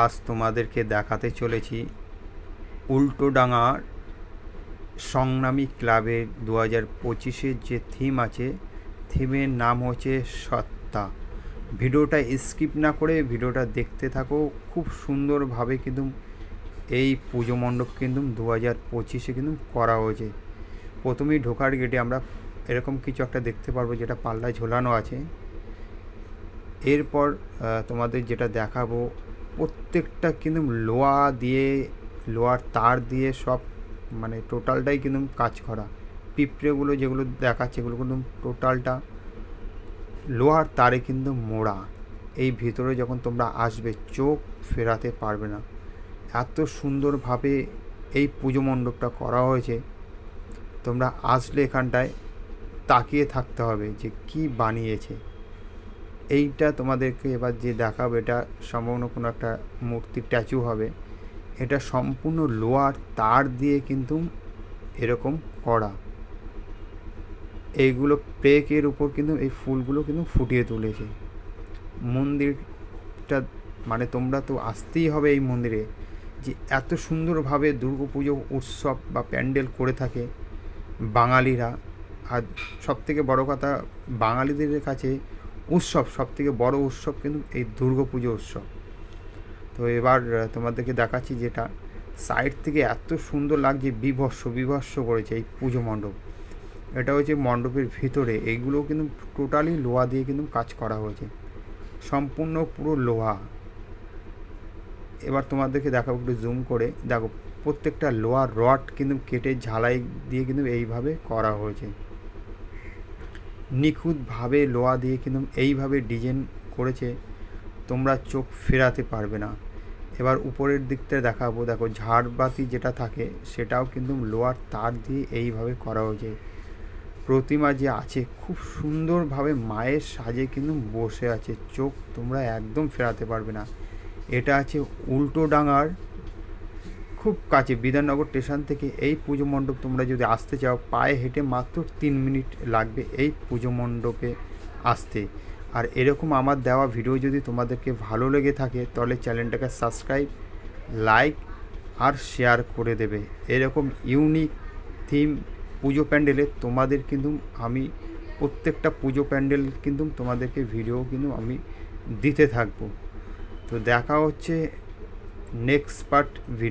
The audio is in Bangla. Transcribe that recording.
আজ তোমাদেরকে দেখাতে চলেছি উল্টোডাঙার সংগ্রামী ক্লাবের 2025-এর যে থিম আছে, থিমের নাম হচ্ছে সত্তা। ভিডিওটা স্কিপ না করে ভিডিওটা দেখতে থাকো। খুব সুন্দরভাবে কিন্তু এই পুজো মণ্ডপ কিন্তু 2025-এ কিন্তু করা হয়েছে। প্রথমেই ঢোকার গেটে আমরা এরকম কিছু একটা দেখতে পারবো, যেটা পাল্লায় ঝোলানো আছে। এরপর তোমাদের যেটা দেখাবো, প্রত্যেকটা কিন্তু লোহার তার দিয়ে সব, মানে টোটালটাই কিন্তু কাজ করা। পিঁপড়েগুলো যেগুলো দেখাচ্ছে, এগুলো কিন্তু টোটালটা লোহার তারে কিন্তু মোড়া। এই ভিতরে যখন তোমরা আসবে চোখ ফেরাতে পারবে না, এত সুন্দরভাবে এই পুজো মণ্ডপটা করা হয়েছে। তোমরা আসলে এখানটায় তাকিয়ে থাকতে হবে যে কি বানিয়েছে। এইটা তোমাদেরকে এবার যে দেখাবো, এটা সম্ভবত কোনো একটা মূর্তির স্ট্যাচু হবে। এটা সম্পূর্ণ লোহার তার দিয়ে কিন্তু এরকম করা। এইগুলো প্লেকের উপর কিন্তু এই ফুলগুলো কিন্তু ফুটিয়ে তুলেছে। মন্দিরটা, মানে তোমরা তো আসতেই হবে এই মন্দিরে, যে এত সুন্দরভাবে দুর্গাপুজো উৎসব বা প্যান্ডেল করে থাকে বাঙালিরা। আর সবথেকে বড় কথা, বাঙালিদের কাছে উৎসব, সবথেকে বড় উৎসব কিন্তু এই দুর্গাপুজো উৎসব। তো এবার তোমাদেরকে দেখাচ্ছি, যেটা সাইড থেকে এত সুন্দর লাগছে, বিভৎস করেছে এই পুজো মণ্ডপ। এটা হচ্ছে মণ্ডপের ভিতরে, এইগুলো কিন্তু টোটালি লোহা দিয়ে কিন্তু কাজ করা হয়েছে, সম্পূর্ণ পুরো লোহা। এবার তোমাদেরকে দেখাবো একটু জুম করে, দেখো প্রত্যেকটা লোহার রড কিন্তু কেটে ঝালাই দিয়ে কিন্তু এইভাবে করা হয়েছে। নিখুঁতভাবে লোহা দিয়ে কিন্তু এইভাবে ডিজাইন করেছে, তোমরা চোখ ফেরাতে পারবে না। এবার উপরের দিকটা দেখাবো, দেখো ঝাড়বাতি যেটা থাকে সেটাও কিন্তু লোহার তার দিয়ে এইভাবে করা হয়েছে। প্রতিমা যে আছে খুব সুন্দরভাবে মায়ের সাজে কিন্তু বসে আছে, চোখ তোমরা একদম ফেরাতে পারবে না। এটা আছে উল্টোডাঙার খুব কাছে, বিধাননগর স্টেশন থেকে এই পুজো মণ্ডপ তোমরা যদি আসতে চাও, পায়ে হেঁটে মাত্র 3 মিনিট লাগবে এই পুজো মণ্ডপে আসতে। আর এরকম আমার দেওয়া ভিডিও যদি তোমাদেরকে ভালো লেগে থাকে, তাহলে চ্যানেলটাকে সাবস্ক্রাইব, লাইক আর শেয়ার করে দেবে। এরকম ইউনিক থিম পুজো প্যান্ডেলে তোমাদের কিন্তু আমি প্রত্যেকটা পুজো প্যান্ডেল কিন্তু তোমাদেরকে ভিডিও কিন্তু আমি দিতে থাকবো। তো দেখা হচ্ছে নেক্সট পার্ট ভিডিও।